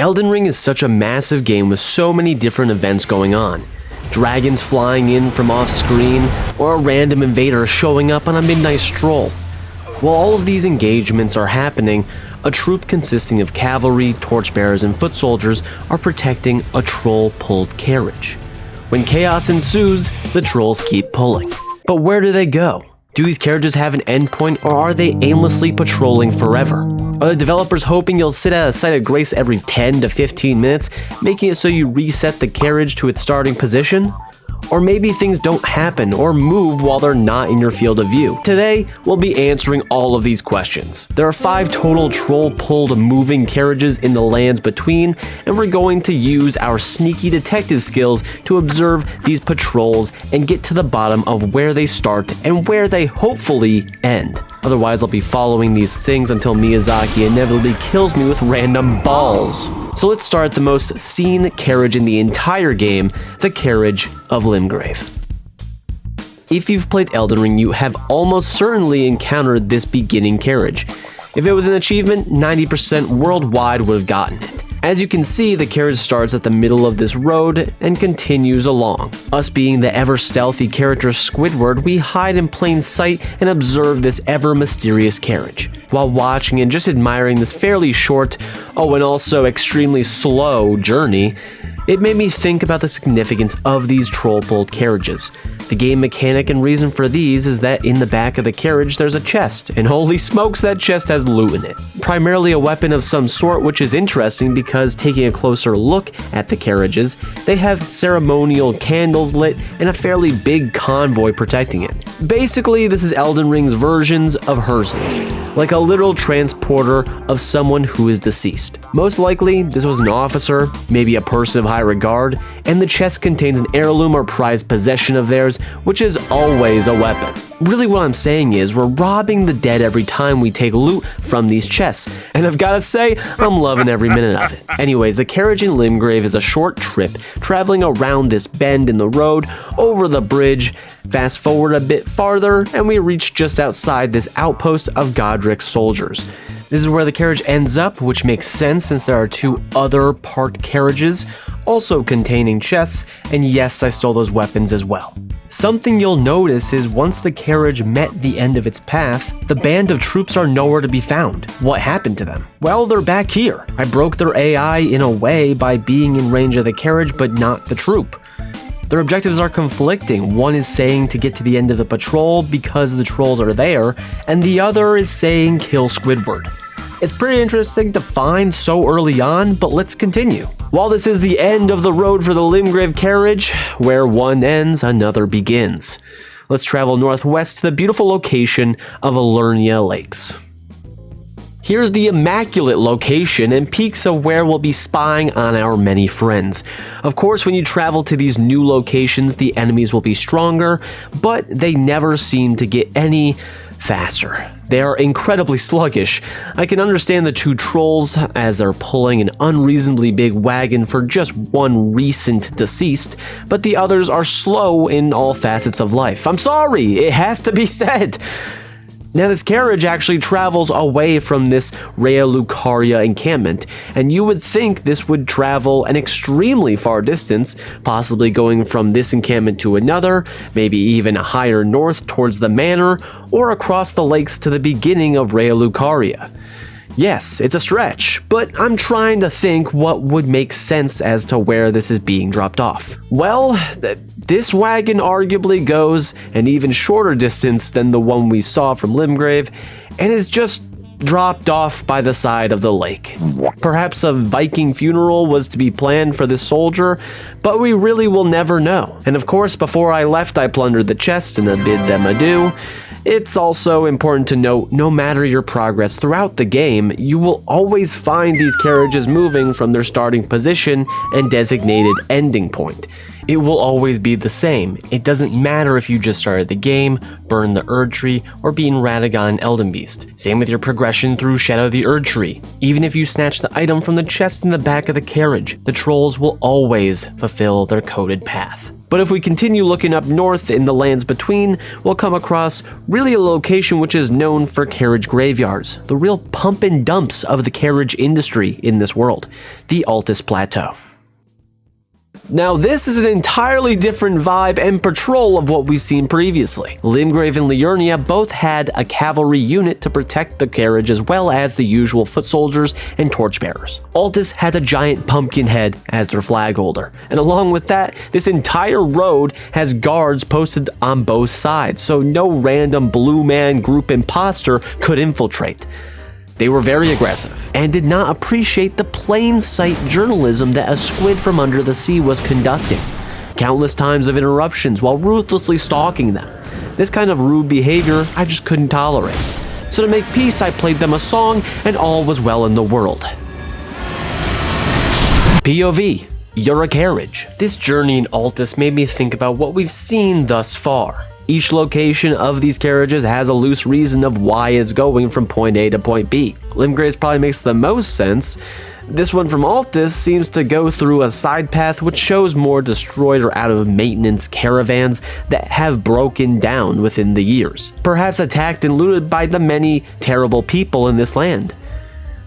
Elden Ring is such a massive game with so many different events going on. Dragons flying in from off-screen, or a random invader showing up on a midnight stroll. While all of these engagements are happening, a troop consisting of cavalry, torchbearers, and foot soldiers are protecting a troll-pulled carriage. When chaos ensues, the trolls keep pulling. But where do they go? Do these carriages have an endpoint, or are they aimlessly patrolling forever? Are the developers hoping you'll sit at a site of grace every 10 to 15 minutes, making it so you reset the carriage to its starting position? Or maybe things don't happen or move while they're not in your field of view. Today, we'll be answering all of these questions. There are 5 total troll-pulled moving carriages in the lands between, and we're going to use our sneaky detective skills to observe these patrols and get to the bottom of where they start and where they hopefully end. Otherwise, I'll be following these things until Miyazaki inevitably kills me with random balls. So let's start the most seen carriage in the entire game, the Carriage of Limgrave. If you've played Elden Ring, you have almost certainly encountered this beginning carriage. If it was an achievement, 90% worldwide would have gotten it. As you can see, the carriage starts at the middle of this road and continues along. Us being the ever-stealthy character Squidward, we hide in plain sight and observe this ever-mysterious carriage. While watching and just admiring this fairly short, and also extremely slow journey, it made me think about the significance of these troll-pulled carriages. The game mechanic and reason for these is that in the back of the carriage there's a chest, and holy smokes, that chest has loot in it. Primarily a weapon of some sort, which is interesting because taking a closer look at the carriages, they have ceremonial candles lit and a fairly big convoy protecting it. Basically, this is Elden Ring's versions of hearses, like a literal transporter of someone who is deceased. Most likely, this was an officer, maybe a person of high regard, and the chest contains an heirloom or prized possession of theirs, which is always a weapon. Really what I'm saying is, we're robbing the dead every time we take loot from these chests, and I've gotta say, I'm loving every minute of it. Anyways, the carriage in Limgrave is a short trip, traveling around this bend in the road, over the bridge. Fast forward a bit farther, and we reach just outside this outpost of Godric's soldiers. This is where the carriage ends up, which makes sense since there are 2 other parked carriages, also containing chests, and yes, I stole those weapons as well. Something you'll notice is once the carriage met the end of its path, the band of troops are nowhere to be found. What happened to them? Well, they're back here. I broke their AI in a way by being in range of the carriage, but not the troop. Their objectives are conflicting. One is saying to get to the end of the patrol because the trolls are there, and the other is saying kill Squidward. It's pretty interesting to find so early on, but let's continue. While this is the end of the road for the Limgrave carriage, where one ends, another begins. Let's travel northwest to the beautiful location of Liurnia Lakes. Here's the immaculate location and peaks of where we'll be spying on our many friends. Of course, when you travel to these new locations, the enemies will be stronger, but they never seem to get any faster. They are incredibly sluggish. I can understand the 2 trolls as they're pulling an unreasonably big wagon for just one recent deceased, but the others are slow in all facets of life. I'm sorry, it has to be said. Now, this carriage actually travels away from this Liurnia encampment, and you would think this would travel an extremely far distance, possibly going from this encampment to another, maybe even higher north towards the manor, or across the lakes to the beginning of Liurnia. Yes, it's a stretch, but I'm trying to think what would make sense as to where this is being dropped off. Well, this wagon arguably goes an even shorter distance than the one we saw from Limgrave, and is just dropped off by the side of the lake. Perhaps a Viking funeral was to be planned for this soldier, but we really will never know. And of course, before I left, I plundered the chest and bid them adieu. It's also important to note, no matter your progress throughout the game, you will always find these carriages moving from their starting position and designated ending point. It will always be the same. It doesn't matter if you just started the game, burned the Erdtree, or beat Radagon and Elden Beast. Same with your progression through Shadow the Erdtree. Even if you snatch the item from the chest in the back of the carriage, the trolls will always fulfill their coded path. But if we continue looking up north in the lands between, we'll come across really a location which is known for carriage graveyards, the real pump and dumps of the carriage industry in this world, the Altus Plateau. Now this is an entirely different vibe and patrol of what we've seen previously. Limgrave and Liurnia both had a cavalry unit to protect the carriage as well as the usual foot soldiers and torchbearers. Altus has a giant pumpkin head as their flag holder, and along with that, this entire road has guards posted on both sides, so no random blue man group imposter could infiltrate. They were very aggressive and did not appreciate the plain sight journalism that a squid from under the sea was conducting. Countless times of interruptions while ruthlessly stalking them. This kind of rude behavior I just couldn't tolerate. So to make peace, I played them a song and all was well in the world. POV, you're a carriage. This journey in Altus made me think about what we've seen thus far. Each location of these carriages has a loose reason of why it's going from point A to point B. Limgrave's probably makes the most sense. This one from Altus seems to go through a side path which shows more destroyed or out of maintenance caravans that have broken down within the years, perhaps attacked and looted by the many terrible people in this land.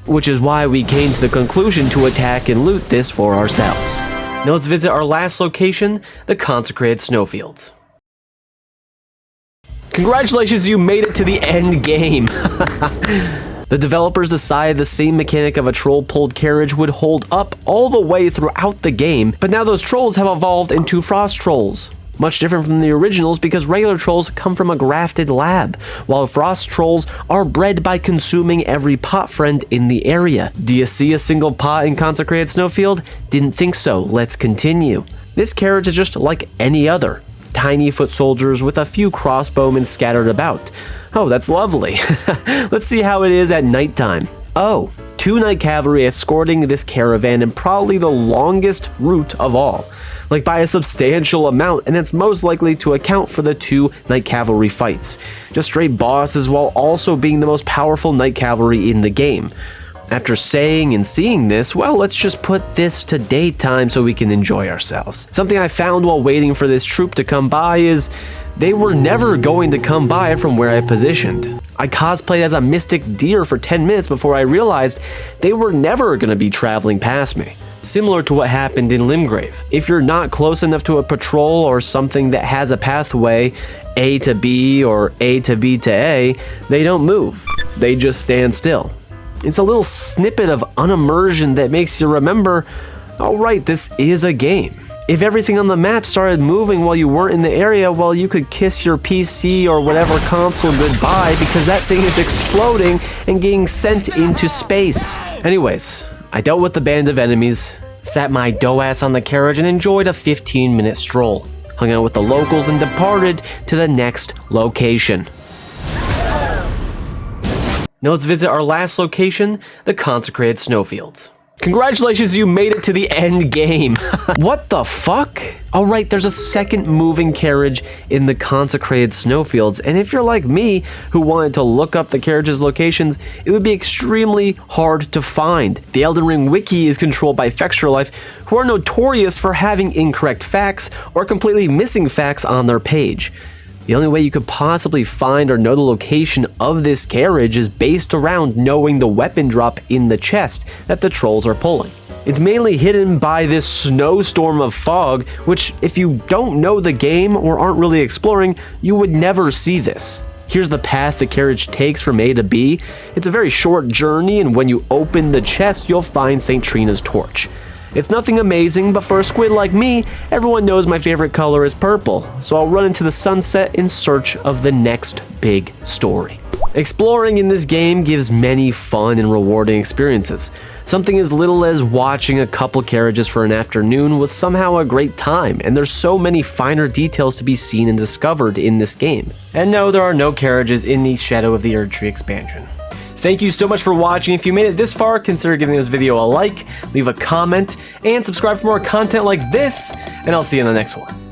Which is why we came to the conclusion to attack and loot this for ourselves. Now let's visit our last location, the Consecrated Snowfields. Congratulations, you made it to the end game! The developers decided the same mechanic of a troll-pulled carriage would hold up all the way throughout the game, but now those trolls have evolved into frost trolls. Much different from the originals because regular trolls come from a grafted lab, while frost trolls are bred by consuming every pot friend in the area. Do you see a single pot in Consecrated Snowfield? Didn't think so, let's continue. This carriage is just like any other. Tiny foot soldiers with a few crossbowmen scattered about. Oh, that's lovely. Let's see how it is at nighttime. Oh, 2 night cavalry escorting this caravan and probably the longest route of all. Like by a substantial amount, and that's most likely to account for the 2 night cavalry fights. Just straight bosses while also being the most powerful night cavalry in the game. After saying and seeing this, well, let's just put this to daytime so we can enjoy ourselves. Something I found while waiting for this troop to come by is they were never going to come by from where I positioned. I cosplayed as a mystic deer for 10 minutes before I realized they were never going to be traveling past me. Similar to what happened in Limgrave. If you're not close enough to a patrol or something that has a pathway, A to B or A to B to A, they don't move. They just stand still. It's a little snippet of unimmersion that makes you remember, oh right, this is a game. If everything on the map started moving while you weren't in the area, well, you could kiss your PC or whatever console goodbye because that thing is exploding and getting sent into space. Anyways, I dealt with the band of enemies, sat my dough ass on the carriage and enjoyed a 15-minute stroll. Hung out with the locals and departed to the next location. Now let's visit our last location, the Consecrated Snowfields. Congratulations, you made it to the end game. What the fuck? Alright, there's a second moving carriage in the Consecrated Snowfields, and if you're like me, who wanted to look up the carriage's locations, it would be extremely hard to find. The Elden Ring wiki is controlled by Fextralife, who are notorious for having incorrect facts or completely missing facts on their page. The only way you could possibly find or know the location of this carriage is based around knowing the weapon drop in the chest that the trolls are pulling. It's mainly hidden by this snowstorm of fog, which if you don't know the game or aren't really exploring, you would never see this. Here's the path the carriage takes from A to B. It's a very short journey, and when you open the chest, you'll find St. Trina's torch. It's nothing amazing, but for a squid like me, everyone knows my favorite color is purple, so I'll run into the sunset in search of the next big story. Exploring in this game gives many fun and rewarding experiences. Something as little as watching a couple carriages for an afternoon was somehow a great time, and there's so many finer details to be seen and discovered in this game. And no, there are no carriages in the Shadow of the Erdtree expansion. Thank you so much for watching. If you made it this far, consider giving this video a like, leave a comment, and subscribe for more content like this, and I'll see you in the next one.